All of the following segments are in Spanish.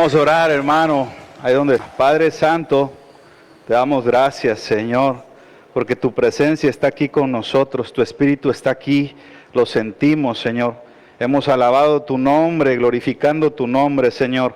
Vamos a orar, hermano, ahí donde. Padre Santo, te damos gracias, Señor, porque tu presencia está aquí con nosotros, tu Espíritu está aquí, lo sentimos, Señor. Hemos alabado tu nombre, glorificando tu nombre, Señor.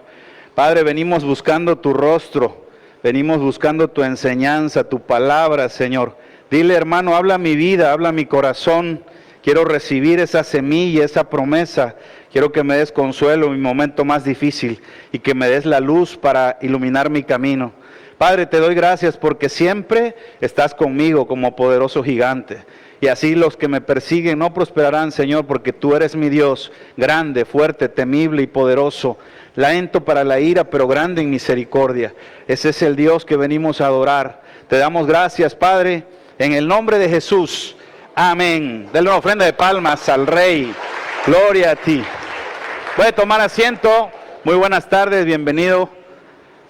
Padre, venimos buscando tu rostro, venimos buscando tu enseñanza, tu palabra, Señor. Dile, hermano, habla mi vida, habla mi corazón. Quiero recibir esa semilla, esa promesa. Quiero que me des consuelo en mi momento más difícil y que me des la luz para iluminar mi camino. Padre, te doy gracias porque siempre estás conmigo como poderoso gigante. Y así los que me persiguen no prosperarán, Señor, porque tú eres mi Dios, grande, fuerte, temible y poderoso, lento para la ira, pero grande en misericordia. Ese es el Dios que venimos a adorar. Te damos gracias, Padre, en el nombre de Jesús. Amén. Denle una ofrenda de palmas al Rey. Gloria a ti. Puede tomar asiento. Muy buenas tardes, bienvenido.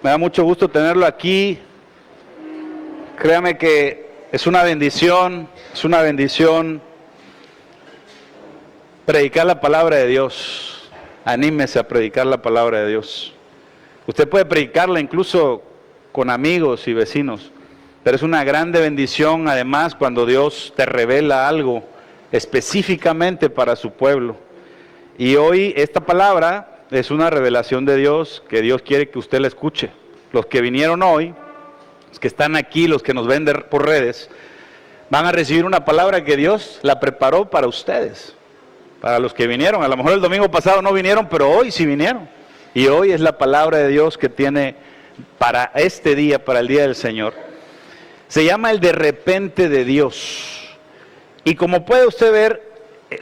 Me da mucho gusto tenerlo aquí. Créame que es una bendición predicar la palabra de Dios. Anímese a predicar la palabra de Dios. Usted puede predicarla incluso con amigos y vecinos, pero es una grande bendición además cuando Dios te revela algo específicamente para su pueblo. Y hoy esta palabra es una revelación de Dios que Dios quiere que usted la escuche. Los que vinieron hoy, los que están aquí, los que nos ven por redes, van a recibir una palabra que Dios la preparó para ustedes, para los que vinieron. A lo mejor el domingo pasado no vinieron, pero hoy sí vinieron. Y hoy es la palabra de Dios que tiene para este día, para el día del Señor. Se llama el de repente de Dios. Y como puede usted ver,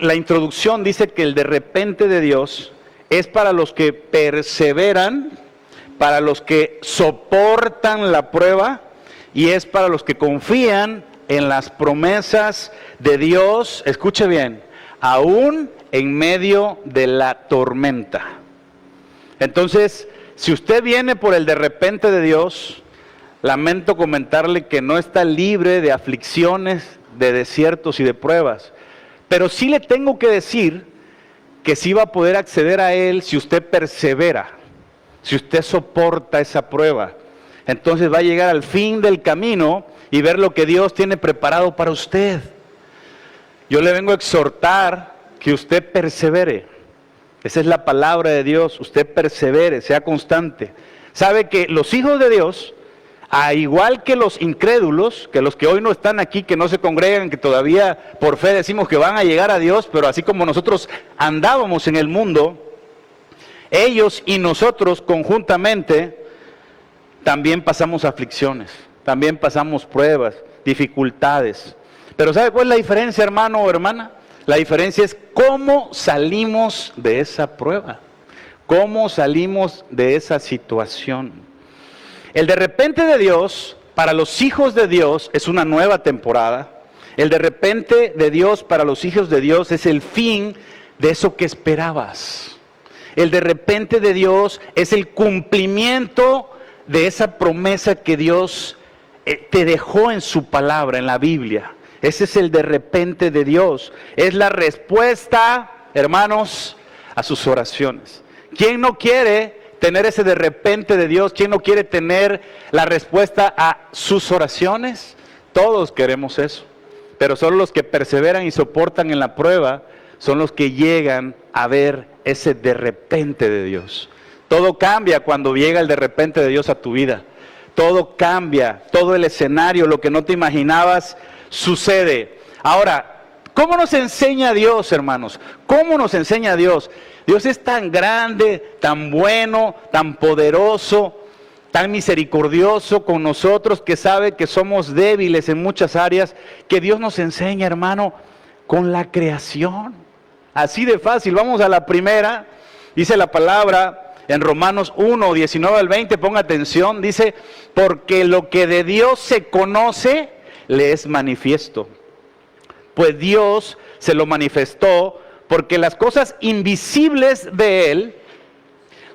la introducción dice que el de repente de Dios es para los que perseveran, para los que soportan la prueba y es para los que confían en las promesas de Dios. Escuche bien, aún en medio de la tormenta. Entonces, si usted viene por el de repente de Dios, lamento comentarle que no está libre de aflicciones, de desiertos y de pruebas. Pero sí le tengo que decir que sí va a poder acceder a Él si usted persevera, si usted soporta esa prueba. Entonces va a llegar al fin del camino y ver lo que Dios tiene preparado para usted. Yo le vengo a exhortar que usted persevere. Esa es la palabra de Dios. Usted persevere, sea constante. Sabe que los hijos de Dios, a igual que los incrédulos, que los que hoy no están aquí, que no se congregan, que todavía por fe decimos que van a llegar a Dios, pero así como nosotros andábamos en el mundo, ellos y nosotros conjuntamente también pasamos aflicciones, también pasamos pruebas, dificultades. Pero ¿sabe cuál es la diferencia, hermano o hermana? La diferencia es cómo salimos de esa prueba, cómo salimos de esa situación. El de repente de Dios, para los hijos de Dios, es una nueva temporada. El de repente de Dios, para los hijos de Dios, es el fin de eso que esperabas. El de repente de Dios es el cumplimiento de esa promesa que Dios te dejó en su palabra, en la Biblia. Ese es el de repente de Dios. Es la respuesta, hermanos, a sus oraciones. ¿Quién no quiere tener ese de repente de Dios? ¿Quién no quiere tener la respuesta a sus oraciones? Todos queremos eso, pero solo los que perseveran y soportan en la prueba son los que llegan a ver ese de repente de Dios. Todo cambia cuando llega el de repente de Dios a tu vida. Todo cambia, todo el escenario, lo que no te imaginabas sucede. Ahora, ¿cómo nos enseña Dios, hermanos? ¿Cómo nos enseña Dios? Dios es tan grande, tan bueno, tan poderoso, tan misericordioso con nosotros, que sabe que somos débiles en muchas áreas, que Dios nos enseña, hermano, con la creación. Así de fácil. Vamos a la primera. Dice la palabra en Romanos 1, 19 al 20, ponga atención, dice, porque lo que de Dios se conoce, le es manifiesto. Pues Dios se lo manifestó, porque las cosas invisibles de Él,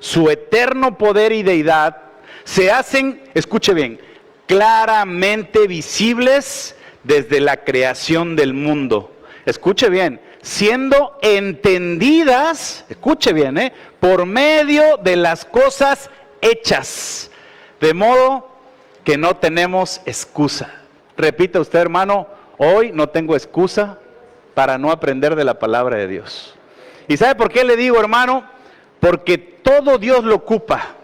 su eterno poder y deidad, se hacen, escuche bien, claramente visibles desde la creación del mundo. Escuche bien, siendo entendidas, escuche bien, por medio de las cosas hechas. De modo que no tenemos excusa. Repita usted, hermano, hoy no tengo excusa para no aprender de la palabra de Dios. ¿Y sabe por qué le digo, hermano? Porque todo Dios lo ocupa.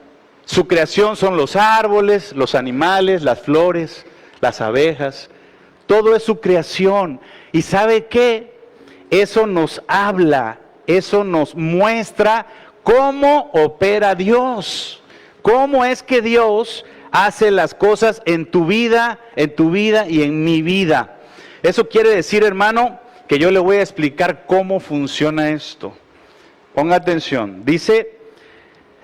Su creación son los árboles, los animales, las flores, las abejas. Todo es su creación. ¿Y sabe qué? Eso nos habla, eso nos muestra cómo opera Dios. Cómo es que Dios hace las cosas en tu vida y en mi vida. Eso quiere decir, hermano, que yo le voy a explicar cómo funciona esto. Ponga atención. Dice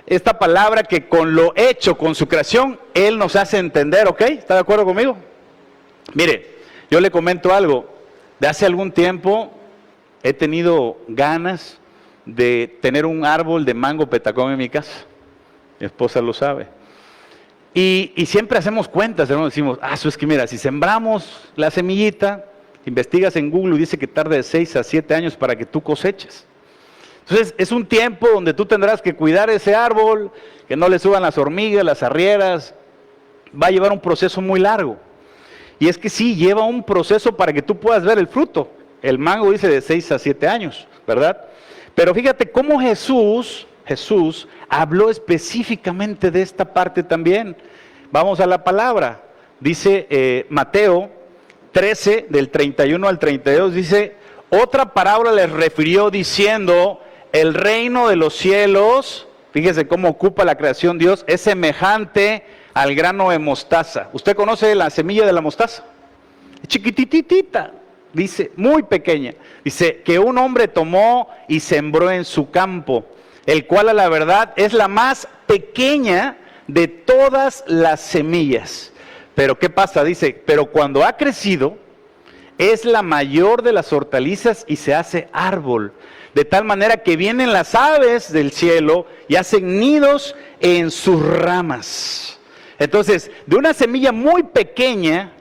esta palabra que con lo hecho, con su creación, Él nos hace entender, ¿ok? ¿Está de acuerdo conmigo? Mire, yo le comento algo. De hace algún tiempo he tenido ganas de tener un árbol de mango petacón en mi casa. Mi esposa lo sabe. Y siempre hacemos cuentas, hermano, decimos, eso es que mira, si sembramos la semillita, investigas en Google y dice que tarda de 6 a 7 años para que tú coseches. Entonces es un tiempo donde tú tendrás que cuidar ese árbol, que no le suban las hormigas, las arrieras, va a llevar un proceso muy largo. Y es que sí, lleva un proceso para que tú puedas ver el fruto. El mango dice de 6 a 7 años, ¿verdad? Pero fíjate cómo Jesús habló específicamente de esta parte también. Vamos a la palabra. Dice Mateo 13, del 31 al 32, dice, otra parábola les refirió diciendo, el reino de los cielos, fíjese cómo ocupa la creación Dios, es semejante al grano de mostaza. ¿Usted conoce la semilla de la mostaza? Es chiquititita. Dice, muy pequeña, dice que un hombre tomó y sembró en su campo, el cual a la verdad es la más pequeña de todas las semillas. Pero ¿qué pasa? Dice, pero cuando ha crecido, es la mayor de las hortalizas y se hace árbol, de tal manera que vienen las aves del cielo y hacen nidos en sus ramas. Entonces, de una semilla muy pequeña,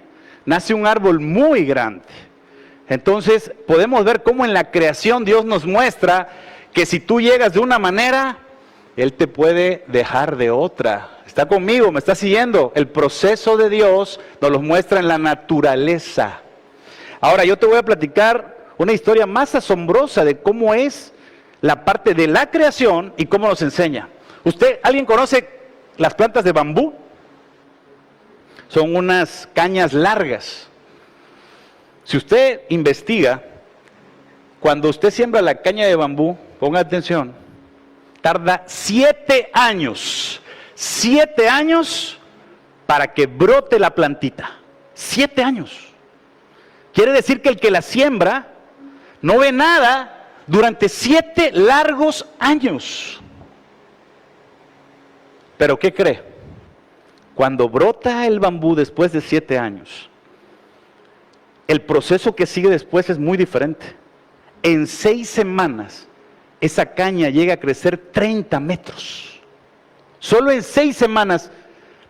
nace un árbol muy grande. Entonces podemos ver cómo en la creación Dios nos muestra que si tú llegas de una manera, Él te puede dejar de otra. ¿Está conmigo? ¿Me está siguiendo? El proceso de Dios nos lo muestra en la naturaleza. Ahora yo te voy a platicar una historia más asombrosa de cómo es la parte de la creación y cómo nos enseña. ¿Alguien conoce las plantas de bambú? Son unas cañas largas. Si usted investiga, cuando usted siembra la caña de bambú, ponga atención, tarda 7 años para que brote la plantita. 7 años. Quiere decir que el que la siembra no ve nada durante 7 largos años. Pero ¿qué cree? Cuando brota el bambú después de 7 años, el proceso que sigue después es muy diferente. En 6 semanas, esa caña llega a crecer 30 metros. Solo en 6 semanas,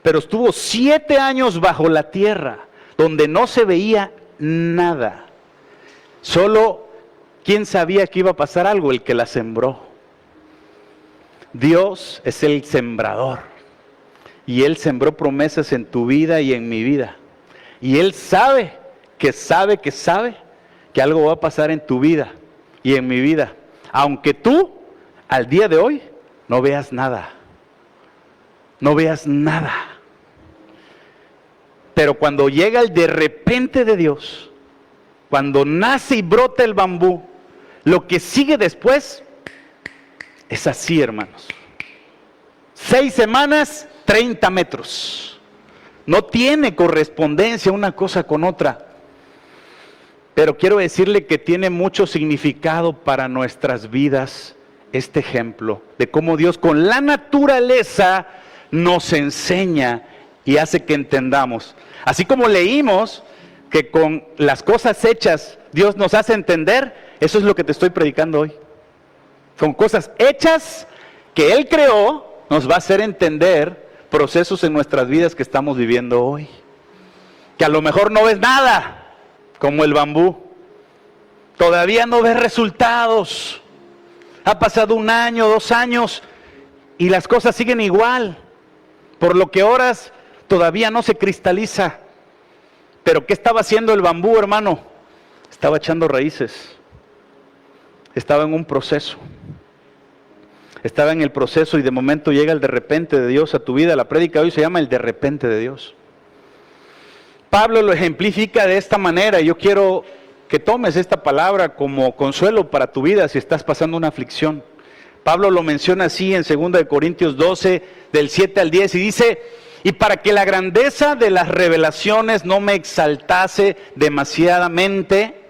pero estuvo 7 años bajo la tierra, donde no se veía nada. Solo, ¿quién sabía que iba a pasar algo? El que la sembró. Dios es el sembrador. Y Él sembró promesas en tu vida y en mi vida. Y Él sabe que algo va a pasar en tu vida y en mi vida. Aunque tú, al día de hoy, no veas nada. No veas nada. Pero cuando llega el de repente de Dios, cuando nace y brota el bambú, lo que sigue después es así, hermanos. 6 semanas, 30 metros. No tiene correspondencia una cosa con otra. Pero quiero decirle que tiene mucho significado para nuestras vidas este ejemplo de cómo Dios con la naturaleza nos enseña y hace que entendamos. Así como leímos que con las cosas hechas Dios nos hace entender, eso es lo que te estoy predicando hoy. Con cosas hechas que Él creó, nos va a hacer entender procesos en nuestras vidas que estamos viviendo hoy. Que a lo mejor no ves nada, como el bambú. Todavía no ves resultados. Ha pasado 1 año, 2 años y las cosas siguen igual. por lo que oras todavía no se cristaliza. Pero ¿qué estaba haciendo el bambú, hermano? Estaba echando raíces. Estaba en un proceso. Estaba en el proceso y de momento llega el de repente de Dios a tu vida. La prédica de hoy se llama el de repente de Dios. Pablo lo ejemplifica de esta manera. Yo quiero que tomes esta palabra como consuelo para tu vida si estás pasando una aflicción. Pablo lo menciona así en 2 Corintios 12, del 7 al 10, y dice: y para que la grandeza de las revelaciones no me exaltase demasiadamente,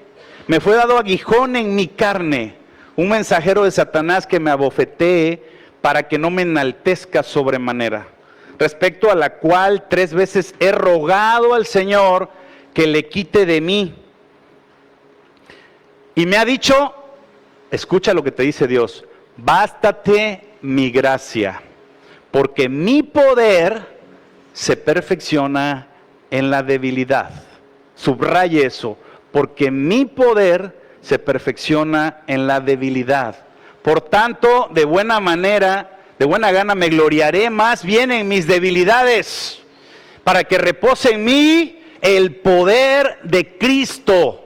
me fue dado aguijón en mi carne, un mensajero de Satanás que me abofetee para que no me enaltezca sobremanera, respecto a la cual 3 veces he rogado al Señor que le quite de mí. Y me ha dicho, escucha lo que te dice Dios: bástate mi gracia, porque mi poder se perfecciona en la debilidad. Subraye eso, porque mi poder se perfecciona en la debilidad. Por tanto, de buena manera, de buena gana me gloriaré más bien en mis debilidades, para que repose en mí el poder de Cristo.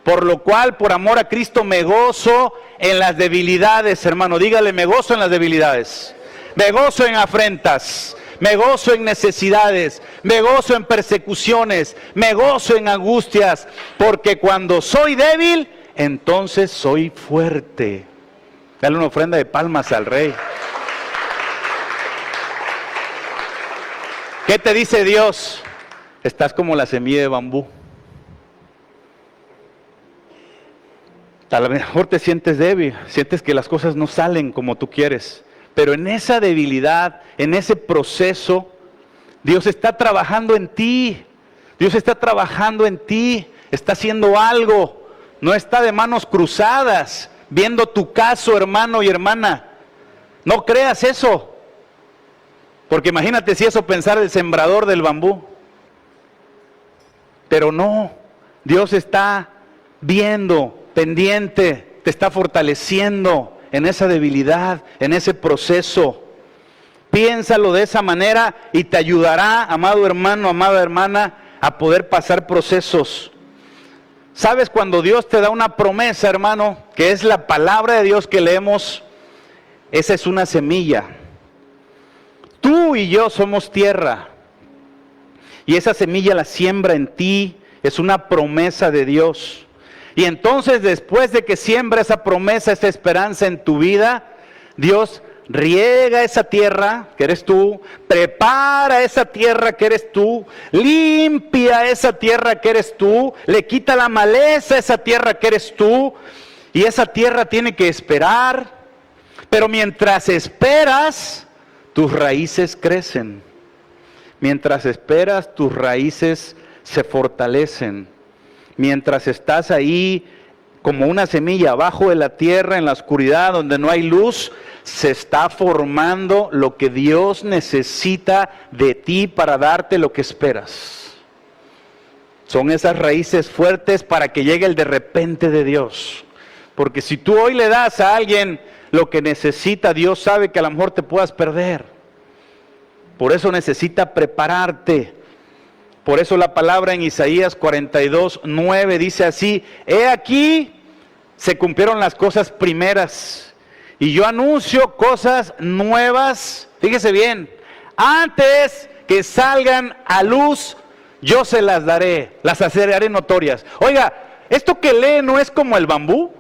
Por lo cual, por amor a Cristo, me gozo en las debilidades, hermano. Dígale: me gozo en las debilidades. Me gozo en afrentas. Me gozo en necesidades. Me gozo en persecuciones. Me gozo en angustias. Porque cuando soy débil, entonces soy fuerte. Dale una ofrenda de palmas al Rey. ¿Qué te dice Dios? Estás como la semilla de bambú. A lo mejor te sientes débil, sientes que las cosas no salen como tú quieres, pero en esa debilidad, en ese proceso, Dios está trabajando en ti. Dios está trabajando en ti, está haciendo algo, no está de manos cruzadas, viendo tu caso, hermano y hermana. No creas eso, porque imagínate si eso pensara el sembrador del bambú. Pero no, Dios está viendo, pendiente, te está fortaleciendo en esa debilidad, en ese proceso. Piénsalo de esa manera y te ayudará, amado hermano, amada hermana, a poder pasar procesos. ¿Sabes? Cuando Dios te da una promesa, hermano, que es la palabra de Dios que leemos, esa es una semilla. Tú y yo somos tierra, y esa semilla la siembra en ti, es una promesa de Dios. Y entonces, después de que siembra esa promesa, esa esperanza en tu vida, Dios riega esa tierra que eres tú, prepara esa tierra que eres tú, limpia esa tierra que eres tú, le quita la maleza a esa tierra que eres tú, y esa tierra tiene que esperar. Pero mientras esperas, tus raíces crecen. Mientras esperas, tus raíces se fortalecen. Mientras estás ahí como una semilla abajo de la tierra, en la oscuridad, donde no hay luz, se está formando lo que Dios necesita de ti para darte lo que esperas. Son esas raíces fuertes para que llegue el de repente de Dios. Porque si tú hoy le das a alguien lo que necesita, Dios sabe que a lo mejor te puedas perder. Por eso necesita prepararte. Por eso la palabra en Isaías 42:9 dice así: he aquí, se cumplieron las cosas primeras, y yo anuncio cosas nuevas. Fíjese bien, antes que salgan a luz, yo se las daré, las haré notorias. Oiga, esto que lee no es como el bambú.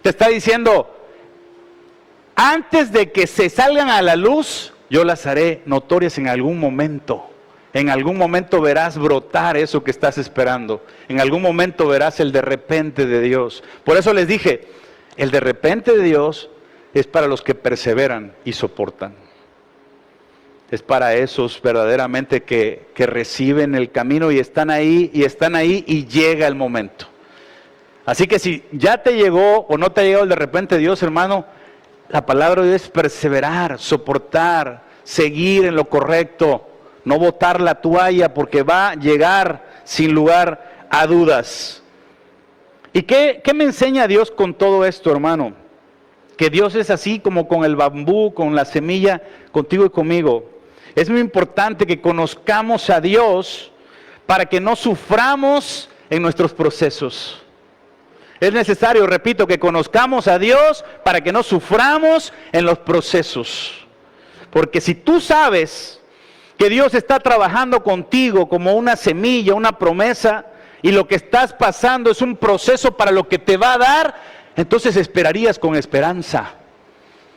Te está diciendo, antes de que se salgan a la luz, yo las haré notorias en algún momento. En algún momento verás brotar eso que estás esperando. En algún momento verás el de repente de Dios. Por eso les dije, el de repente de Dios es para los que perseveran y soportan. Es para esos verdaderamente que reciben el camino y están ahí y llega el momento. Así que si ya te llegó o no te ha llegado el de repente de Dios, hermano, la palabra de Dios es perseverar, soportar, seguir en lo correcto, no botar la toalla, porque va a llegar sin lugar a dudas. ¿Y qué me enseña Dios con todo esto, hermano? que Dios es así como con el bambú, con la semilla, contigo y conmigo. Es muy importante que conozcamos a Dios para que no suframos en nuestros procesos. Es necesario, repito, que conozcamos a Dios para que no suframos en los procesos. Porque si tú sabes que Dios está trabajando contigo como una semilla, una promesa, y lo que estás pasando es un proceso para lo que te va a dar, entonces esperarías con esperanza,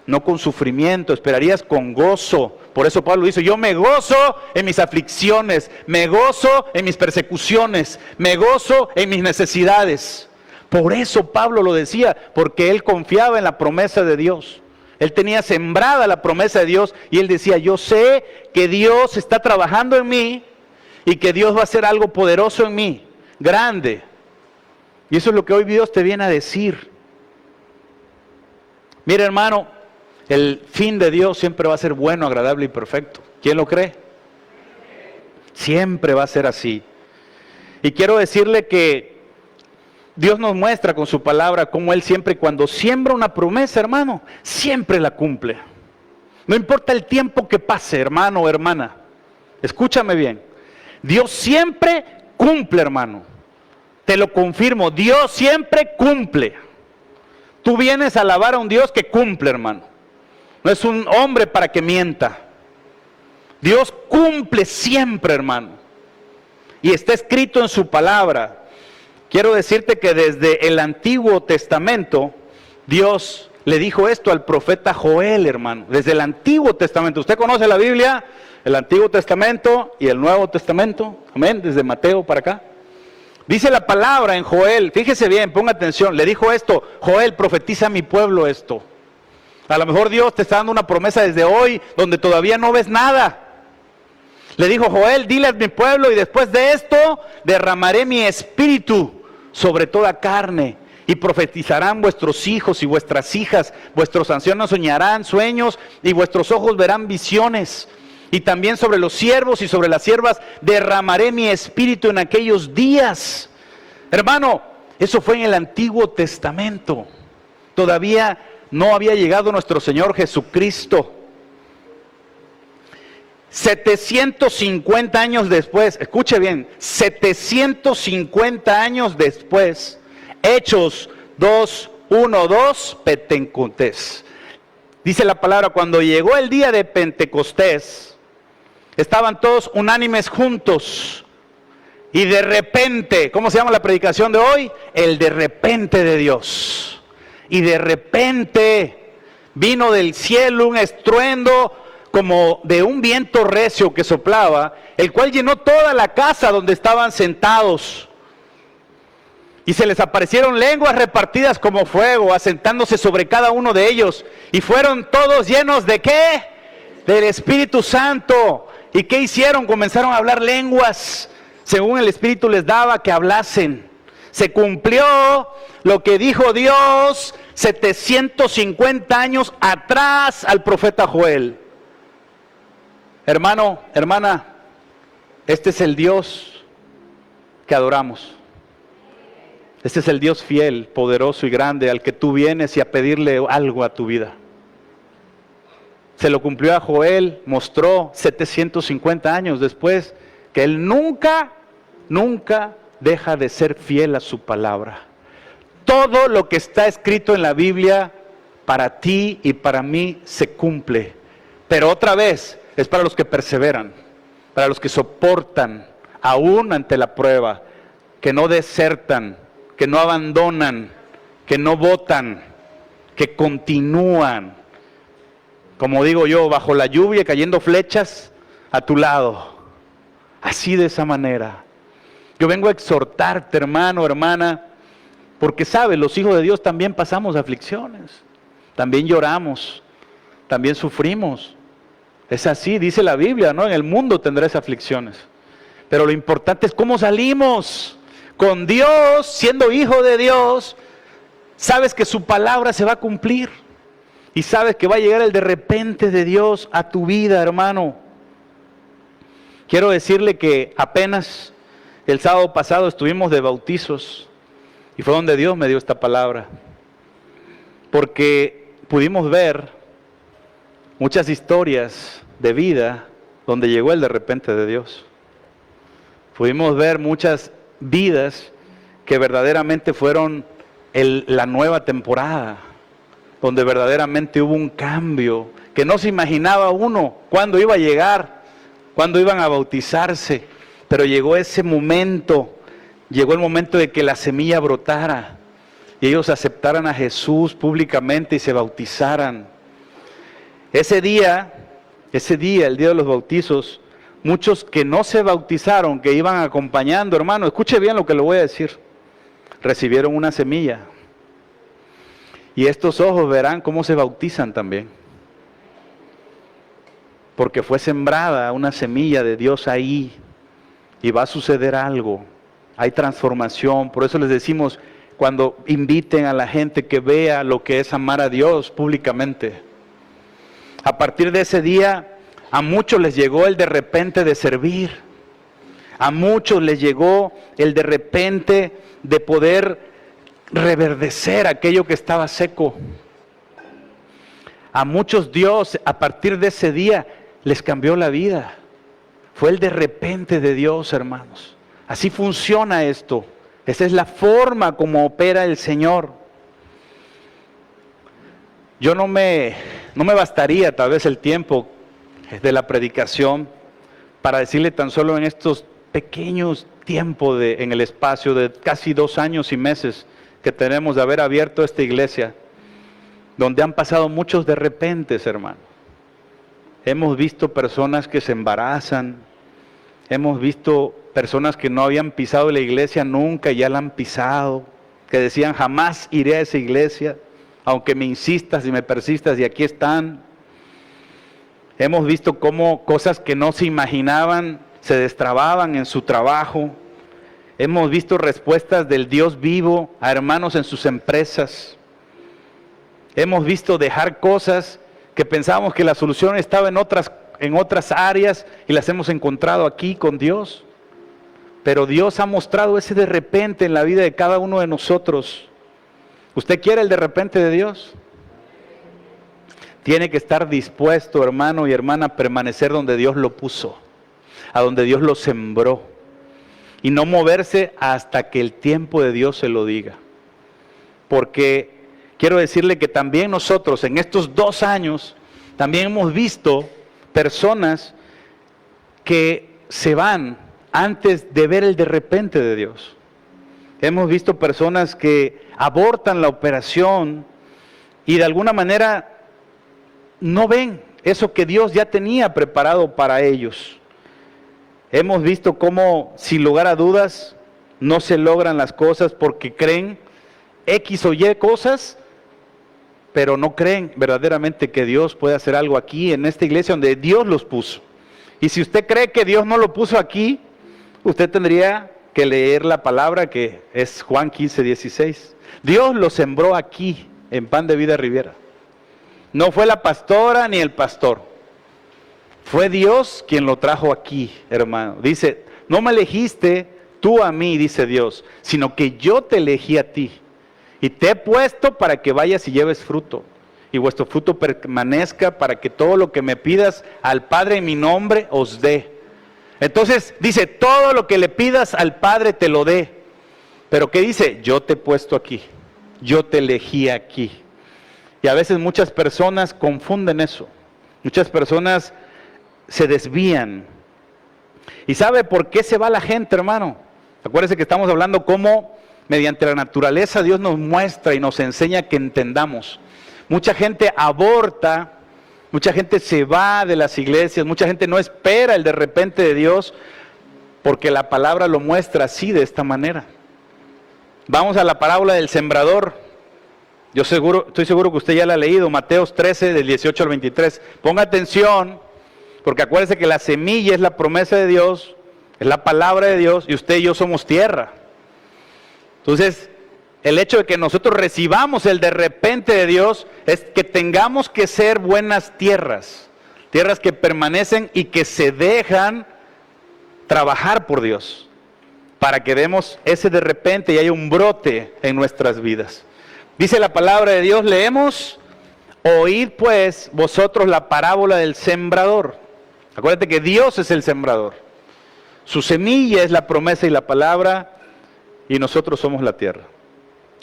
no con sufrimiento, esperarías con gozo. Por eso Pablo dice, yo me gozo en mis aflicciones, me gozo en mis persecuciones, me gozo en mis necesidades. Por eso Pablo lo decía, porque él confiaba en la promesa de Dios. Él tenía sembrada la promesa de Dios y él decía, yo sé que Dios está trabajando en mí y que Dios va a hacer algo poderoso en mí, grande. Y eso es lo que hoy Dios te viene a decir. Mira, hermano, el fin de Dios siempre va a ser bueno, agradable y perfecto. ¿Quién lo cree? Siempre va a ser así. Y quiero decirle que Dios nos muestra con su palabra cómo Él siempre, cuando siembra una promesa, hermano, siempre la cumple. No importa el tiempo que pase, hermano o hermana. Escúchame bien. Dios siempre cumple, hermano. Te lo confirmo, Dios siempre cumple. Tú vienes a alabar a un Dios que cumple, hermano. No es un hombre para que mienta. Dios cumple siempre, hermano. Y está escrito en su palabra. Quiero decirte que desde el Antiguo Testamento, Dios le dijo esto al profeta Joel, hermano. Desde el Antiguo Testamento. ¿Usted conoce la Biblia? El Antiguo Testamento y el Nuevo Testamento. Amén. Desde Mateo para acá. Dice la palabra en Joel. Fíjese bien, ponga atención. Le dijo esto. Joel, profetiza a mi pueblo esto. A lo mejor Dios te está dando una promesa desde hoy, donde todavía no ves nada. Le dijo Joel, dile a mi pueblo, y después de esto derramaré mi espíritu sobre toda carne, y profetizarán vuestros hijos y vuestras hijas, vuestros ancianos soñarán sueños, y vuestros ojos verán visiones. Y también sobre los siervos y sobre las siervas derramaré mi espíritu en aquellos días. Hermano, eso fue en el Antiguo Testamento. Todavía no había llegado nuestro Señor Jesucristo. 750 años después, escuche bien, 750 años después, Hechos 2:1-2, Pentecostés. Dice la palabra, cuando llegó el día de Pentecostés, estaban todos unánimes juntos. Y de repente, ¿cómo se llama la predicación de hoy? El de repente de Dios. Y de repente vino del cielo un estruendo como de un viento recio que soplaba, el cual llenó toda la casa donde estaban sentados. Y se les aparecieron lenguas repartidas como fuego, asentándose sobre cada uno de ellos. Y fueron todos llenos ¿de qué? Del Espíritu Santo. ¿Y qué hicieron? Comenzaron a hablar lenguas, según el Espíritu les daba que hablasen. Se cumplió lo que dijo Dios 750 años atrás al profeta Joel. Hermano, hermana, este es el Dios que adoramos. Este es el Dios fiel, poderoso y grande al que tú vienes y a pedirle algo a tu vida. Se lo cumplió a Joel, mostró 750 años después que él nunca deja de ser fiel a su palabra. Todo lo que está escrito en la Biblia para ti y para mí se cumple. Pero otra vez, es para los que perseveran, para los que soportan, aún ante la prueba, que no desertan, que no abandonan, que no botan, que continúan. Como digo yo, bajo la lluvia cayendo flechas a tu lado. Así de esa manera. Yo vengo a exhortarte, hermano, hermana, porque sabes, los hijos de Dios también pasamos aflicciones, también lloramos, también sufrimos. Es así, dice la Biblia, ¿no? En el mundo tendrás aflicciones. Pero lo importante es cómo salimos. Con Dios, siendo hijo de Dios, sabes que su palabra se va a cumplir. Y sabes que va a llegar el de repente de Dios a tu vida, hermano. Quiero decirle que apenas el sábado pasado estuvimos de bautizos. Y fue donde Dios me dio esta palabra. Porque pudimos ver muchas historias de vida donde llegó el de repente de Dios. Pudimos ver muchas vidas que verdaderamente fueron la nueva temporada, donde verdaderamente hubo un cambio que no se imaginaba uno cuándo iba a llegar, cuándo iban a bautizarse, pero llegó ese momento, llegó el momento de que la semilla brotara y ellos aceptaran a Jesús públicamente y se bautizaran. Ese día, el día de los bautizos, muchos que no se bautizaron, que iban acompañando, hermano, escuche bien lo que le voy a decir, recibieron una semilla. Y estos ojos verán cómo se bautizan también. Porque fue sembrada una semilla de Dios ahí y va a suceder algo. Hay transformación, por eso les decimos, cuando inviten a la gente que vea lo que es amar a Dios públicamente. A partir de ese día, a muchos les llegó el de repente de servir. A muchos les llegó el de repente de poder reverdecer aquello que estaba seco. A muchos Dios, a partir de ese día, les cambió la vida. Fue el de repente de Dios, hermanos. Así funciona esto. Esa es la forma como opera el Señor. Yo no me bastaría tal vez el tiempo de la predicación para decirle tan solo en estos pequeños tiempos en el espacio de casi 2 años y meses que tenemos de haber abierto esta iglesia, donde han pasado muchos de repente, hermano. Hemos visto personas que se embarazan, hemos visto personas que no habían pisado la iglesia nunca y ya la han pisado, que decían jamás iré a esa iglesia, aunque me insistas y me persistas, y aquí están. Hemos visto cómo cosas que no se imaginaban se destrababan en su trabajo. Hemos visto respuestas del Dios vivo a hermanos en sus empresas. Hemos visto dejar cosas que pensábamos que la solución estaba en otras áreas y las hemos encontrado aquí con Dios. Pero Dios ha mostrado ese de repente en la vida de cada uno de nosotros. ¿Usted quiere el de repente de Dios? Tiene que estar dispuesto, hermano y hermana, a permanecer donde Dios lo puso, a donde Dios lo sembró, y no moverse hasta que el tiempo de Dios se lo diga. Porque quiero decirle que también nosotros en estos 2 años, también hemos visto personas que se van antes de ver el de repente de Dios. Hemos visto personas que abortan la operación y de alguna manera no ven eso que Dios ya tenía preparado para ellos. Hemos visto cómo, sin lugar a dudas, no se logran las cosas porque creen X o Y cosas, pero no creen verdaderamente que Dios puede hacer algo aquí en esta iglesia donde Dios los puso. Y si usted cree que Dios no lo puso aquí, usted tendría que leer la palabra que es Juan 15:16. Dios lo sembró aquí, en Pan de Vida Riviera. No fue la pastora ni el pastor. Fue Dios quien lo trajo aquí, hermano. Dice, no me elegiste tú a mí, dice Dios, sino que yo te elegí a ti. Y te he puesto para que vayas y lleves fruto. Y vuestro fruto permanezca para que todo lo que me pidas al Padre en mi nombre os dé. Entonces dice, todo lo que le pidas al Padre te lo dé. Pero ¿qué dice? Yo te he puesto aquí. Yo te elegí aquí. Y a veces muchas personas confunden eso. Muchas personas se desvían. ¿Y sabe por qué se va la gente, hermano? Acuérdese que estamos hablando cómo mediante la naturaleza Dios nos muestra y nos enseña que entendamos. Mucha gente aborta, mucha gente se va de las iglesias, mucha gente no espera el de repente de Dios, porque la palabra lo muestra así, de esta manera. Vamos a la parábola del sembrador. Estoy seguro que usted ya la ha leído, Mateos 13, del 18 al 23. Ponga atención, porque acuérdese que la semilla es la promesa de Dios, es la palabra de Dios, y usted y yo somos tierra. Entonces, el hecho de que nosotros recibamos el de repente de Dios es que tengamos que ser buenas tierras, tierras que permanecen y que se dejan trabajar por Dios, para que demos ese de repente y haya un brote en nuestras vidas. Dice la palabra de Dios, leemos, Oíd pues vosotros la parábola del sembrador. Acuérdate que Dios es el sembrador. Su semilla es la promesa y la palabra, y nosotros somos la tierra.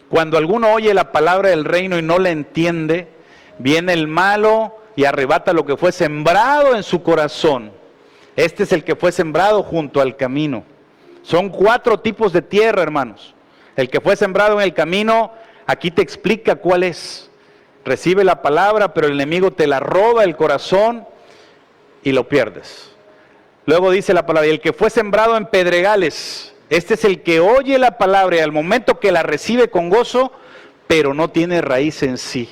Cuando alguno oye la palabra del reino y no la entiende, viene el malo y arrebata lo que fue sembrado en su corazón. Este es el que fue sembrado junto al camino. Son 4 tipos de tierra, hermanos. El que fue sembrado en el camino, aquí te explica cuál es. Recibe la palabra, pero el enemigo te la roba el corazón y lo pierdes. Luego dice la palabra, y el que fue sembrado en pedregales, este es el que oye la palabra y al momento que la recibe con gozo, pero no tiene raíz en sí,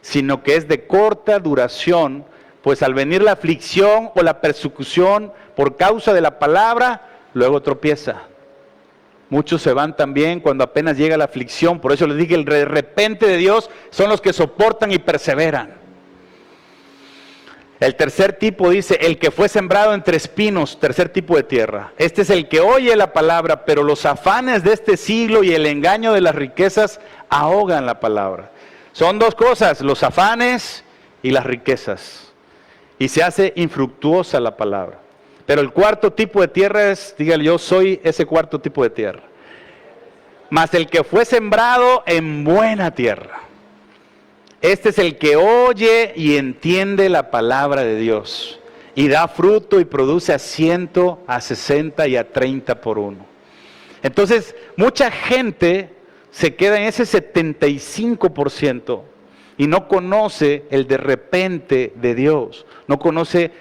sino que es de corta duración, pues al venir la aflicción o la persecución por causa de la palabra, luego tropieza. Muchos se van también cuando apenas llega la aflicción, por eso les dije, el de repente de Dios son los que soportan y perseveran. El tercer tipo dice, el que fue sembrado entre espinos, tercer tipo de tierra. Este es el que oye la palabra, pero los afanes de este siglo y el engaño de las riquezas ahogan la palabra. Son 2 cosas, los afanes y las riquezas. Y se hace infructuosa la palabra. Pero el cuarto tipo de tierra es, dígale, yo soy ese cuarto tipo de tierra. Mas el que fue sembrado en buena tierra. Este es el que oye y entiende la palabra de Dios. Y da fruto y produce a 100, a 60 y a 30 por uno. Entonces, mucha gente se queda en ese 75% y no conoce el de repente de Dios. No conoce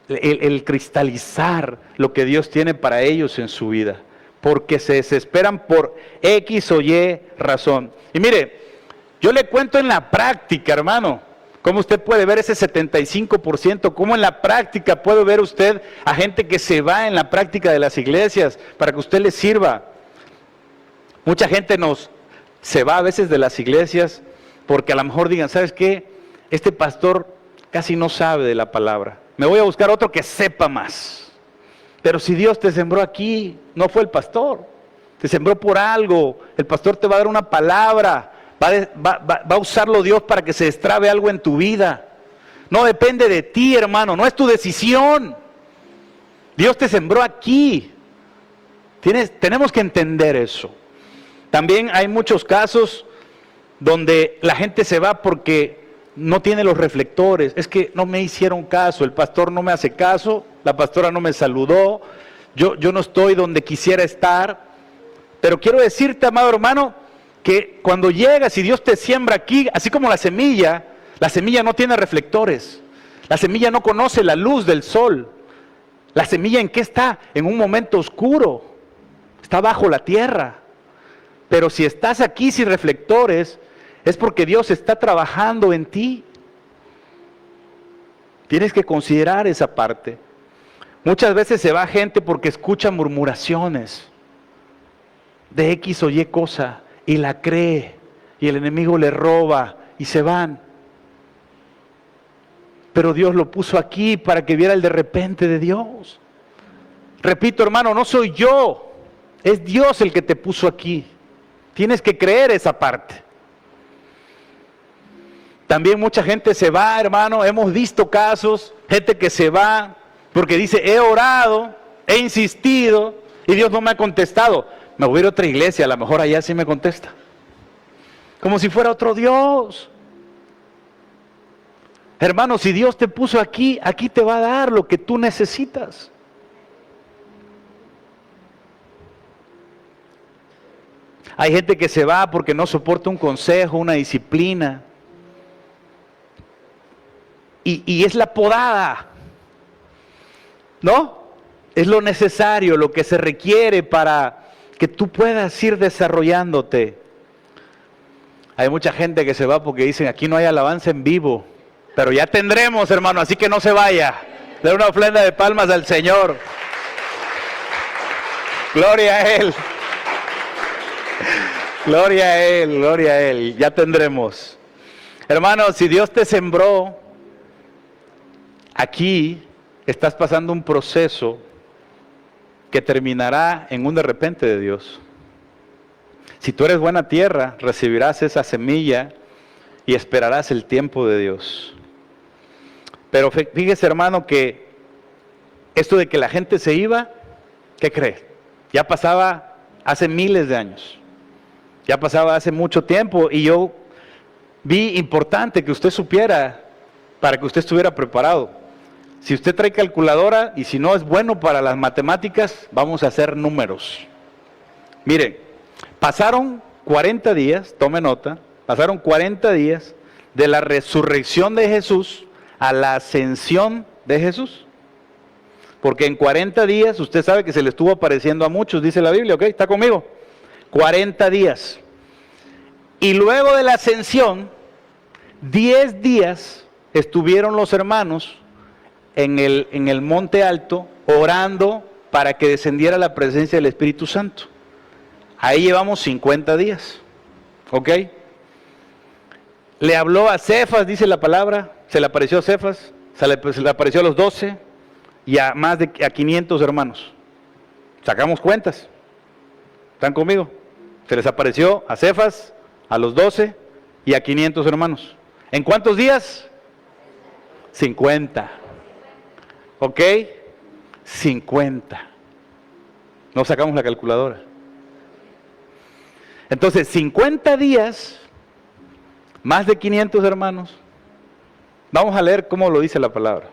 el cristalizar lo que Dios tiene para ellos en su vida. Porque se desesperan por X o Y razón. Y mire, yo le cuento en la práctica, hermano, cómo usted puede ver ese 75%, cómo en la práctica puede ver usted a gente que se va en la práctica de las iglesias para que usted les sirva. Mucha gente se va a veces de las iglesias porque a lo mejor digan, ¿sabes qué? Este pastor casi no sabe de la palabra. Me voy a buscar otro que sepa más. Pero si Dios te sembró aquí, no fue el pastor. Te sembró por algo. El pastor te va a dar una palabra. Va a usarlo Dios para que se destrabe algo en tu vida. No depende de ti, hermano, no es tu decisión. Dios te sembró aquí. Tenemos que entender eso. También hay muchos casos donde la gente se va porque no tiene los reflectores. Es que no me hicieron caso, el pastor no me hace caso, la pastora no me saludó, yo no estoy donde quisiera estar. Pero quiero decirte, amado hermano, que cuando llegas y Dios te siembra aquí, así como la semilla no tiene reflectores, la semilla no conoce la luz del sol. La semilla ¿en qué está? En un momento oscuro, está bajo la tierra. Pero si estás aquí sin reflectores, es porque Dios está trabajando en ti. Tienes que considerar esa parte. Muchas veces se va gente porque escucha murmuraciones de X o Y cosa y la cree, y el enemigo le roba y se van. Pero Dios lo puso aquí para que viera el de repente de Dios. Repito, hermano, no soy yo, es Dios el que te puso aquí. Tienes que creer esa parte. También mucha gente se va, hermano, hemos visto casos, gente que se va porque dice, he orado, he insistido y Dios no me ha contestado. Me voy a ir a otra iglesia, a lo mejor allá sí me contesta. Como si fuera otro Dios. Hermano, si Dios te puso aquí, aquí te va a dar lo que tú necesitas. Hay gente que se va porque no soporta un consejo, una disciplina. Y es la podada, ¿no? Es lo necesario, lo que se requiere para que tú puedas ir desarrollándote. Hay mucha gente que se va porque dicen, aquí no hay alabanza en vivo, pero ya tendremos, hermano, así que no se vaya. Le una ofrenda de palmas al Señor. Gloria a Él. Gloria a Él, gloria a Él. Ya tendremos. Hermano, si Dios te sembró, aquí estás pasando un proceso que terminará en un de repente de Dios. Si tú eres buena tierra, recibirás esa semilla y esperarás el tiempo de Dios. Pero fíjese, hermano, que esto de que la gente se iba, ¿qué cree? Ya pasaba hace miles de años. Ya pasaba hace mucho tiempo y yo vi importante que usted supiera para que usted estuviera preparado. Si usted trae calculadora y si no es bueno para las matemáticas, vamos a hacer números. Mire, pasaron 40 días, tome nota, pasaron 40 días de la resurrección de Jesús a la ascensión de Jesús. Porque en 40 días, usted sabe que se le estuvo apareciendo a muchos, dice la Biblia, ¿ok? ¿Está conmigo? 40 días. Y luego de la ascensión, 10 días estuvieron los hermanos en el monte alto orando para que descendiera la presencia del Espíritu Santo. Ahí llevamos 50 días, ¿ok? Le habló a Cefas, dice la palabra, se le apareció a Cefas, se le apareció a los 12 y a más de 500 hermanos. Sacamos cuentas, ¿están conmigo? Se les apareció a Cefas, a los 12 y a 500 hermanos. ¿En cuántos días? 50. ¿Ok? 50. No sacamos la calculadora. Entonces, 50 días, más de 500 hermanos. Vamos a leer cómo lo dice la palabra.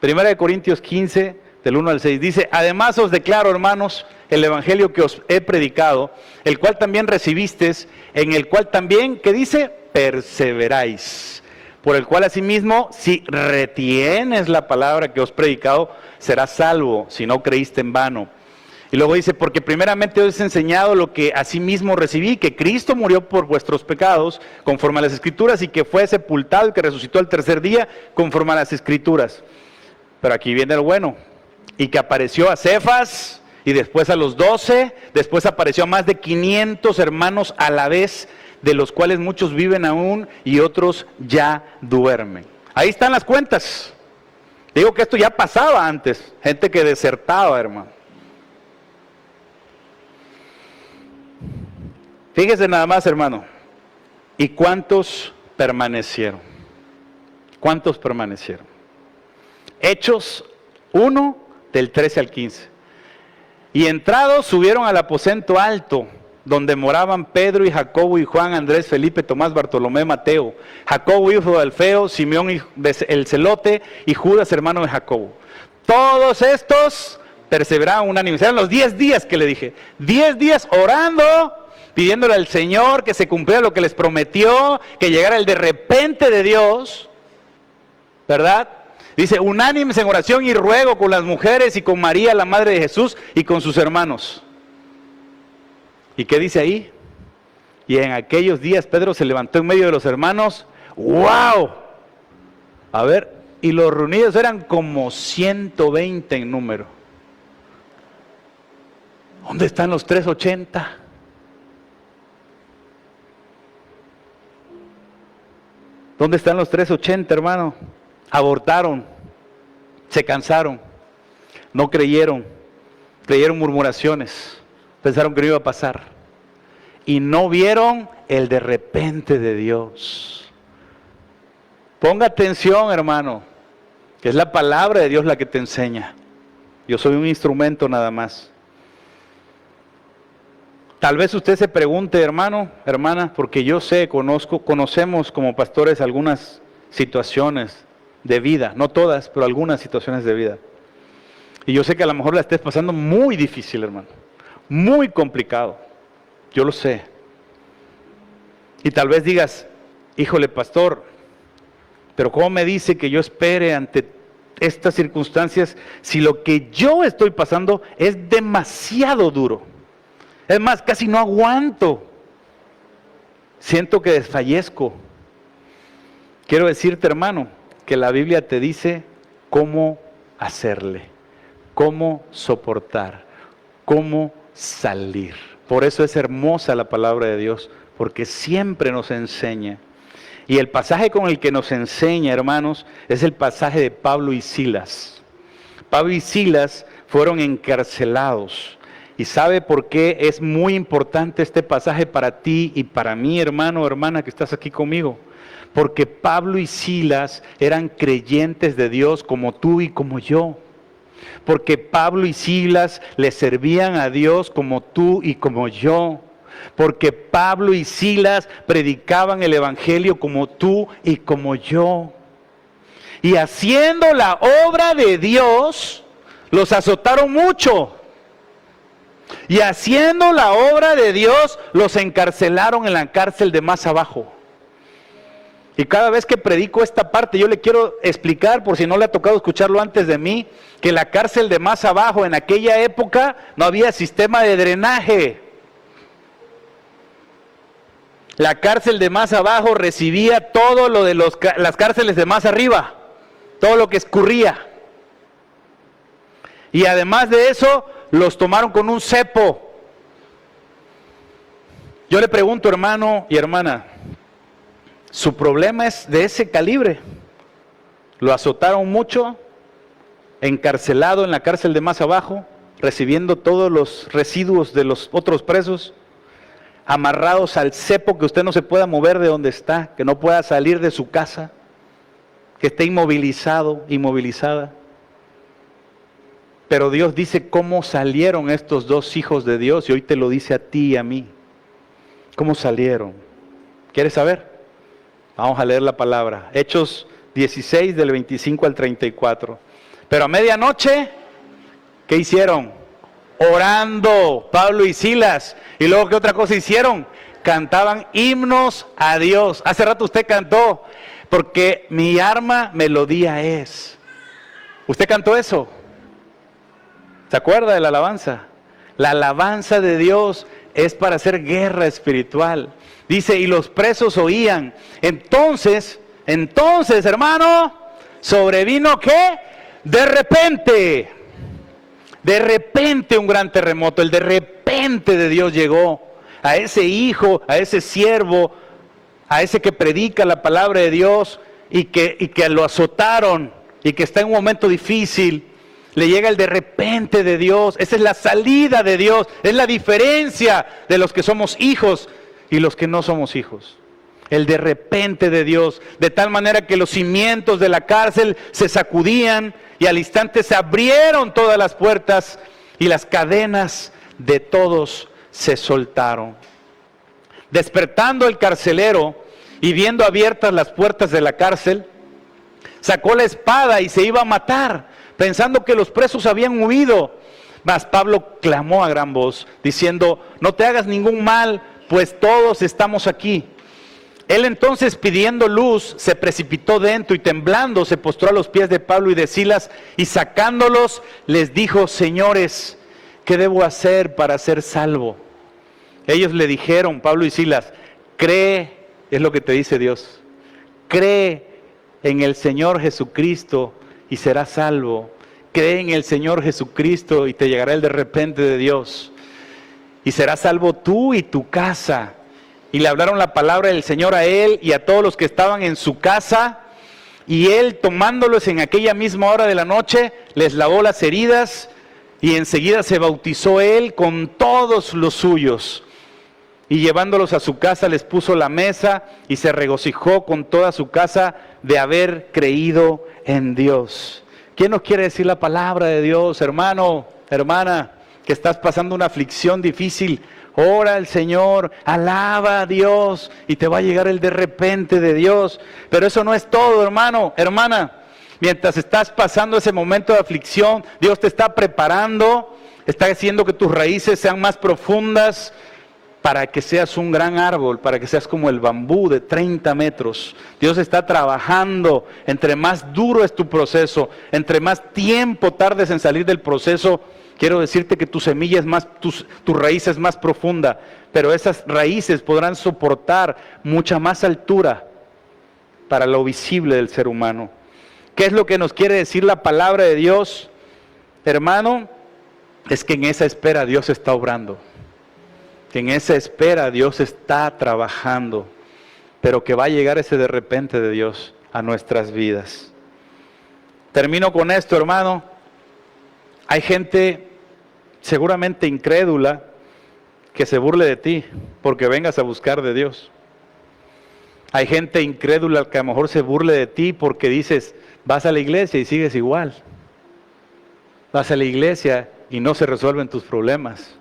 1 Corintios 15, del 1 al 6, dice: además os declaro, hermanos, el evangelio que os he predicado, el cual también recibisteis, en el cual también, ¿qué dice? Perseveráis. Por el cual asimismo, si retienes la palabra que os he predicado, serás salvo, si no creíste en vano. Y luego dice: porque primeramente os he enseñado lo que asimismo recibí, que Cristo murió por vuestros pecados, conforme a las Escrituras, y que fue sepultado y que resucitó al tercer día, conforme a las Escrituras. Pero aquí viene lo bueno. Y que apareció a Cefas, y después a los 12, después apareció a más de 500 hermanos a la vez, de los cuales muchos viven aún y otros ya duermen. Ahí están las cuentas. Digo que esto ya pasaba antes, gente que desertaba, hermano. Fíjese nada más, hermano. ¿Y cuántos permanecieron? ¿Cuántos permanecieron? Hechos 1, del 13 al 15. Y entrados subieron al aposento alto, donde moraban Pedro y Jacobo y Juan, Andrés, Felipe, Tomás, Bartolomé, Mateo, Jacobo hijo de Alfeo, Simeón el celote y Judas hermano de Jacobo. Todos estos perseveraban unánimes. Eran los 10 días que le dije. 10 días orando, pidiéndole al Señor que se cumpliera lo que les prometió, que llegara el de repente de Dios, ¿verdad? Dice: unánimes en oración y ruego con las mujeres y con María, la madre de Jesús, y con sus hermanos. ¿Y qué dice ahí? Y en aquellos días Pedro se levantó en medio de los hermanos. ¡Wow! A ver, y los reunidos eran como 120 en número. ¿Dónde están los 380? ¿Dónde están los 380, hermano? Abortaron, se cansaron, no creyeron, creyeron murmuraciones, pensaron que no iba a pasar y no vieron el de repente de Dios. Ponga atención, hermano, que es la palabra de Dios la que te enseña. Yo soy un instrumento nada más. Tal vez usted se pregunte, hermano, hermana, porque yo sé, conocemos como pastores algunas situaciones de vida, no todas, pero algunas situaciones de vida. Y yo sé que a lo mejor la estés pasando muy difícil, hermano, muy complicado, yo lo sé. Y tal vez digas: híjole, pastor, pero ¿cómo me dice que yo espere ante estas circunstancias si lo que yo estoy pasando es demasiado duro? Es más, casi no aguanto. Siento que desfallezco. Quiero decirte, hermano, que la Biblia te dice cómo hacerle, cómo soportar, cómo salir. Por eso es hermosa la palabra de Dios, porque siempre nos enseña. Y el pasaje con el que nos enseña, hermanos, es el pasaje de Pablo y Silas. Pablo y Silas fueron encarcelados. ¿Y sabe por qué es muy importante este pasaje para ti y para mí, hermano o hermana que estás aquí conmigo? Porque Pablo y Silas eran creyentes de Dios como tú y como yo. Porque Pablo y Silas le servían a Dios como tú y como yo. Porque Pablo y Silas predicaban el evangelio como tú y como yo. Y haciendo la obra de Dios, los azotaron mucho. Y haciendo la obra de Dios, los encarcelaron en la cárcel de más abajo. Y cada vez que predico esta parte, yo le quiero explicar, por si no le ha tocado escucharlo antes de mí, que la cárcel de más abajo, en aquella época, no había sistema de drenaje. La cárcel de más abajo recibía todo lo de las cárceles de más arriba, todo lo que escurría. Y además de eso, los tomaron con un cepo. Yo le pregunto, hermano y hermana, ¿su problema es de ese calibre? Lo azotaron mucho, encarcelado en la cárcel de más abajo, recibiendo todos los residuos de los otros presos, amarrados al cepo, que usted no se pueda mover de donde está, que no pueda salir de su casa, que esté inmovilizado, inmovilizada. Pero Dios dice cómo salieron estos dos hijos de Dios, y hoy te lo dice a ti y a mí. ¿Cómo salieron? ¿Quieres saber? Vamos a leer la palabra. Hechos 16 del 25 al 34. Pero a medianoche, ¿qué hicieron? Orando, Pablo y Silas. Y luego, ¿qué otra cosa hicieron? Cantaban himnos a Dios. Hace rato usted cantó, porque mi arma melodía es. ¿Usted cantó eso? ¿Se acuerda de la alabanza? La alabanza de Dios es para hacer guerra espiritual. Dice, y los presos oían. Entonces, hermano, sobrevino ¿qué? De repente un gran terremoto. El de repente de Dios llegó a ese hijo, a ese siervo, a ese que predica la palabra de Dios y que lo azotaron y que está en un momento difícil. Le llega el de repente de Dios. Esa es la salida de Dios. Es la diferencia de los que somos hijos y los que no somos hijos. El de repente de Dios. De tal manera que los cimientos de la cárcel se sacudían y al instante se abrieron todas las puertas y las cadenas de todos se soltaron. Despertando el carcelero y viendo abiertas las puertas de la cárcel, sacó la espada y se iba a matar, pensando que los presos habían huido. Mas Pablo clamó a gran voz, diciendo, no te hagas ningún mal, pues todos estamos aquí. Él entonces, pidiendo luz, se precipitó dentro y temblando se postró a los pies de Pablo y de Silas, y sacándolos les dijo, señores, ¿qué debo hacer para ser salvo? Ellos le dijeron, Pablo y Silas, cree, es lo que te dice Dios, cree en el Señor Jesucristo y serás salvo. Cree en el Señor Jesucristo y te llegará el de repente de Dios. Y serás salvo tú y tu casa. Y le hablaron la palabra del Señor a él y a todos los que estaban en su casa. Y él, tomándolos en aquella misma hora de la noche, les lavó las heridas y enseguida se bautizó él con todos los suyos. Y llevándolos a su casa les puso la mesa y se regocijó con toda su casa de haber creído en Dios. ¿Quién nos quiere decir la palabra de Dios, hermano, hermana, que estás pasando una aflicción difícil? Ora al Señor, alaba a Dios y te va a llegar el de repente de Dios. Pero eso no es todo, hermano, hermana. Mientras estás pasando ese momento de aflicción, Dios te está preparando, está haciendo que tus raíces sean más profundas para que seas un gran árbol, para que seas como el bambú de 30 metros. Dios está trabajando. Entre más duro es tu proceso, entre más tiempo tardes en salir del proceso, quiero decirte que tu semilla es más, tu raíz es más profunda, pero esas raíces podrán soportar mucha más altura para lo visible del ser humano. ¿Qué es lo que nos quiere decir la palabra de Dios, hermano? Es que en esa espera Dios está obrando. Que en esa espera Dios está trabajando, pero que va a llegar ese de repente de Dios a nuestras vidas. Termino con esto, hermano. Hay gente seguramente incrédula que se burle de ti porque vengas a buscar de Dios. Hay gente incrédula que a lo mejor se burle de ti porque dices, vas a la iglesia y sigues igual. Vas a la iglesia y no se resuelven tus problemas.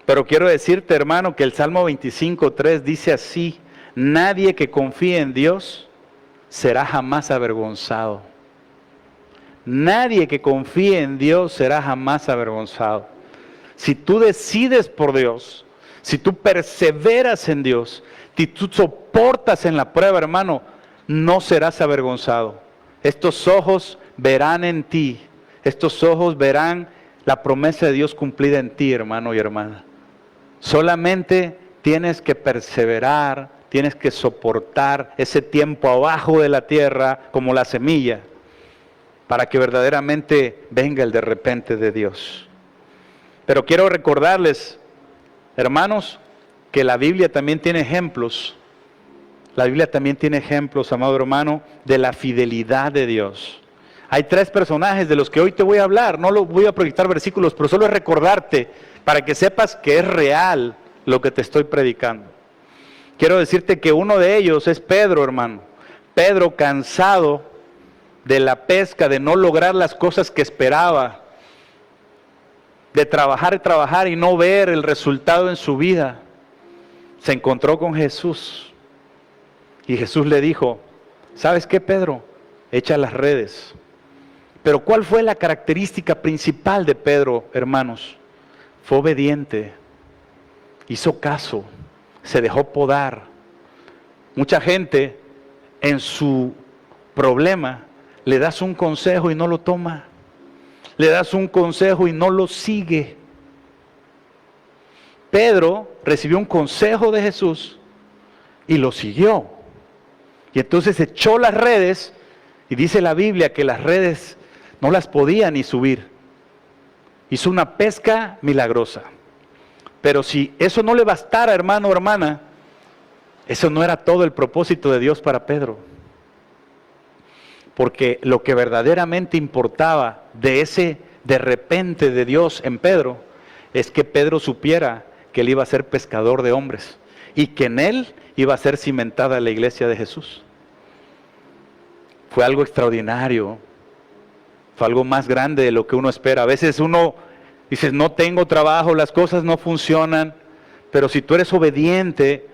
Pero quiero decirte, hermano, que el Salmo 25:3 dice así: nadie que confíe en Dios será jamás avergonzado. Nadie que confíe en Dios será jamás avergonzado. Si tú decides por Dios, si tú perseveras en Dios, si tú soportas en la prueba, hermano, no serás avergonzado. Estos ojos verán en ti, estos ojos verán la promesa de Dios cumplida en ti, hermano y hermana. Solamente tienes que perseverar, tienes que soportar ese tiempo abajo de la tierra como la semilla, para que verdaderamente venga el de repente de Dios. Pero quiero recordarles, hermanos, que la Biblia también tiene ejemplos. La Biblia también tiene ejemplos, amado hermano, de la fidelidad de Dios. Hay 3 personajes de los que hoy te voy a hablar. No los voy a proyectar versículos, pero solo es recordarte para que sepas que es real lo que te estoy predicando. Quiero decirte que uno de ellos es Pedro, hermano. Pedro, cansado de la pesca, de no lograr las cosas que esperaba, de trabajar y trabajar y no ver el resultado en su vida, se encontró con Jesús. Y Jesús le dijo, ¿sabes qué, Pedro? Echa las redes. Pero ¿cuál fue la característica principal de Pedro, hermanos? Fue obediente, hizo caso, se dejó podar. Mucha gente en su problema le das un consejo y no lo toma. Le das un consejo y no lo sigue. Pedro recibió un consejo de Jesús y lo siguió. Y entonces echó las redes, y dice la Biblia que las redes no las podía ni subir. Hizo una pesca milagrosa. Pero si eso no le bastara, hermano o hermana, eso no era todo el propósito de Dios para Pedro. Porque lo que verdaderamente importaba de ese de repente de Dios en Pedro, es que Pedro supiera que él iba a ser pescador de hombres y que en él iba a ser cimentada la iglesia de Jesús. Fue algo extraordinario, fue algo más grande de lo que uno espera. A veces uno dice, no tengo trabajo, las cosas no funcionan, pero si tú eres obediente,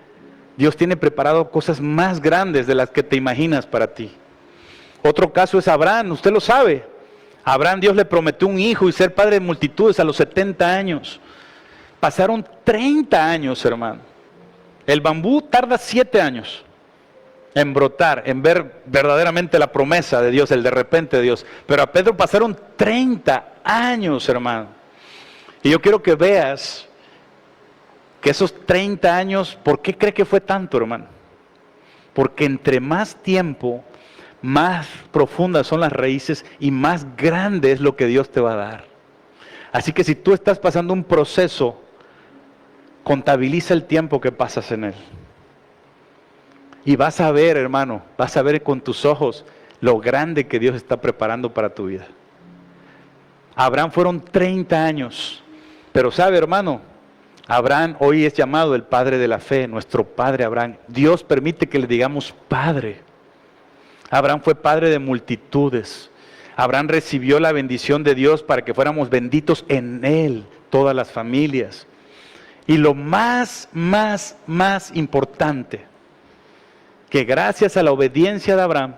Dios tiene preparado cosas más grandes de las que te imaginas para ti. Otro caso es Abraham, usted lo sabe. Abraham, Dios le prometió un hijo y ser padre de multitudes a los 70 años. Pasaron 30 años, hermano. El bambú tarda 7 años en brotar, en ver verdaderamente la promesa de Dios, el de repente de Dios. Pero a Pedro pasaron 30 años, hermano. Y yo quiero que veas que esos 30 años, ¿por qué cree que fue tanto, hermano? Porque entre más tiempo, más profundas son las raíces y más grande es lo que Dios te va a dar. Así que si tú estás pasando un proceso, contabiliza el tiempo que pasas en él. Y vas a ver, hermano, vas a ver con tus ojos lo grande que Dios está preparando para tu vida. Abraham fueron 30 años. Pero sabe, hermano, Abraham hoy es llamado el padre de la fe, nuestro padre Abraham. Dios permite que le digamos padre. Abraham fue padre de multitudes. Abraham recibió la bendición de Dios para que fuéramos benditos en él, todas las familias. Y lo más importante, que gracias a la obediencia de Abraham,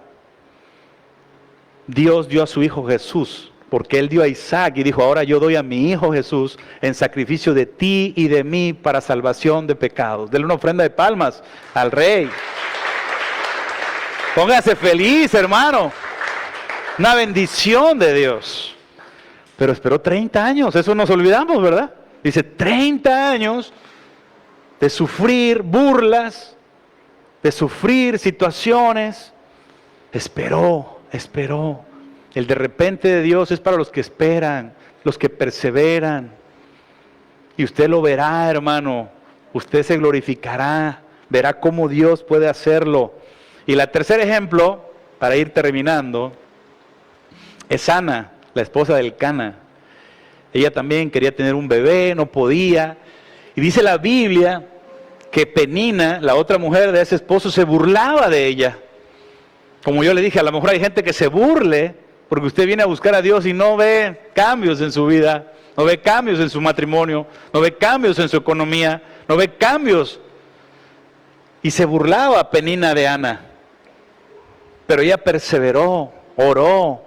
Dios dio a su hijo Jesús, porque él dio a Isaac y dijo, ahora yo doy a mi hijo Jesús en sacrificio de ti y de mí para salvación de pecados. Denle una ofrenda de palmas al Rey. Póngase feliz, hermano. Una bendición de Dios. Pero esperó 30 años, eso nos olvidamos, ¿verdad? Dice 30 años de sufrir burlas, de sufrir situaciones. Esperó. El de repente de Dios es para los que esperan, los que perseveran. Y usted lo verá, hermano. Usted se glorificará, verá cómo Dios puede hacerlo. Y el tercer ejemplo, para ir terminando, es Ana, la esposa del Cana. Ella también quería tener un bebé, no podía. Y dice la Biblia que Penina, la otra mujer de ese esposo, se burlaba de ella. Como yo le dije, a lo mejor hay gente que se burle porque usted viene a buscar a Dios y no ve cambios en su vida, no ve cambios en su matrimonio, no ve cambios en su economía, no ve cambios. Y se burlaba Penina de Ana. Pero ella perseveró, oró,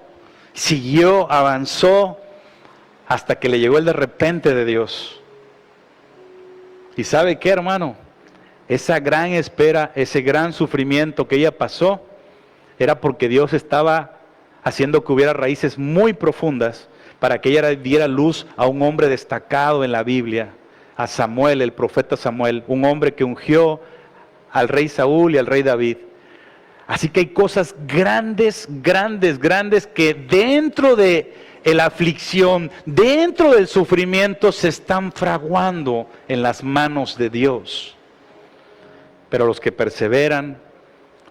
siguió, avanzó, hasta que le llegó el de repente de Dios. ¿Y sabe qué, hermano? Esa gran espera, ese gran sufrimiento que ella pasó, era porque Dios estaba haciendo que hubiera raíces muy profundas para que ella diera luz a un hombre destacado en la Biblia, a Samuel, el profeta Samuel, un hombre que ungió al rey Saúl y al rey David. Así que hay cosas grandes, grandes, grandes que dentro de la aflicción, dentro del sufrimiento se están fraguando en las manos de Dios. Pero los que perseveran,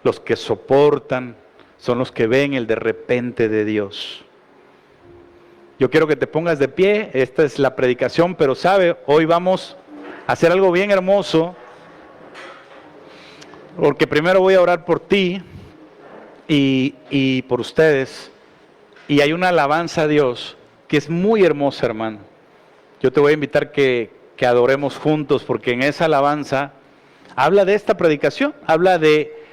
los que soportan, son los que ven el de repente de Dios. Yo quiero que te pongas de pie, esta es la predicación, pero sabe, hoy vamos a hacer algo bien hermoso, porque primero voy a orar por ti y por ustedes, y hay una alabanza a Dios que es muy hermosa, hermano. Yo te voy a invitar que adoremos juntos, porque en esa alabanza habla de esta predicación, habla de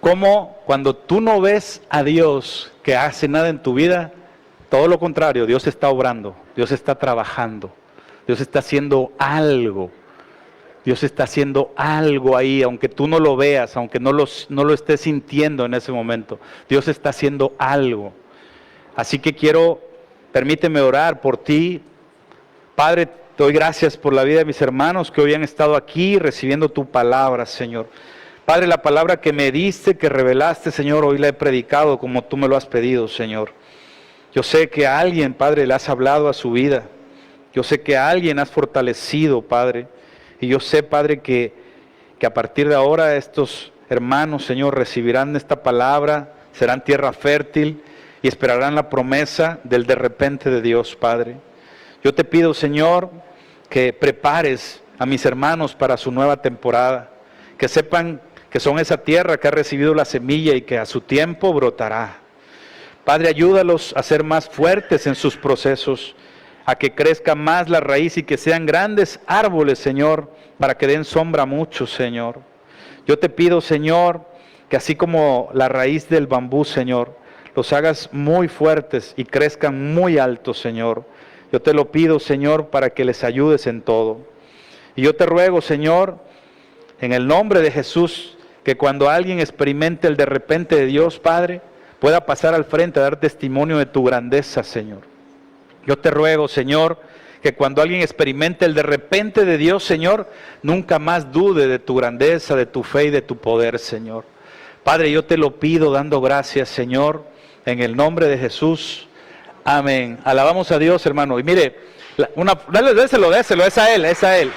cómo cuando tú no ves a Dios que hace nada en tu vida, todo lo contrario, Dios está obrando, Dios está trabajando, Dios está haciendo algo. Dios está haciendo algo ahí, aunque tú no lo veas, aunque no lo estés sintiendo en ese momento. Dios está haciendo algo. Así que permíteme orar por ti. Padre, te doy gracias por la vida de mis hermanos que hoy han estado aquí recibiendo tu palabra, Señor. Padre, la palabra que me diste, que revelaste, Señor, hoy la he predicado como tú me lo has pedido, Señor. Yo sé que a alguien, Padre, le has hablado a su vida. Yo sé que a alguien has fortalecido, Padre. Y yo sé, Padre, que a partir de ahora estos hermanos, Señor, recibirán esta palabra, serán tierra fértil y esperarán la promesa del de repente de Dios, Padre. Yo te pido, Señor, que prepares a mis hermanos para su nueva temporada, que sepan que son esa tierra que ha recibido la semilla y que a su tiempo brotará. Padre, ayúdalos a ser más fuertes en sus procesos, a que crezca más la raíz y que sean grandes árboles, Señor, para que den sombra a muchos, Señor. Yo te pido, Señor, que así como la raíz del bambú, Señor, los hagas muy fuertes y crezcan muy altos, Señor. Yo te lo pido, Señor, para que les ayudes en todo. Y yo te ruego, Señor, en el nombre de Jesús, que cuando alguien experimente el de repente de Dios, Padre, pueda pasar al frente a dar testimonio de tu grandeza, Señor. Yo te ruego, Señor, que cuando alguien experimente el de repente de Dios, Señor, nunca más dude de tu grandeza, de tu fe y de tu poder, Señor. Padre, yo te lo pido dando gracias, Señor, en el nombre de Jesús. Amén. Alabamos a Dios, hermano. Y mire, déselo, es a Él.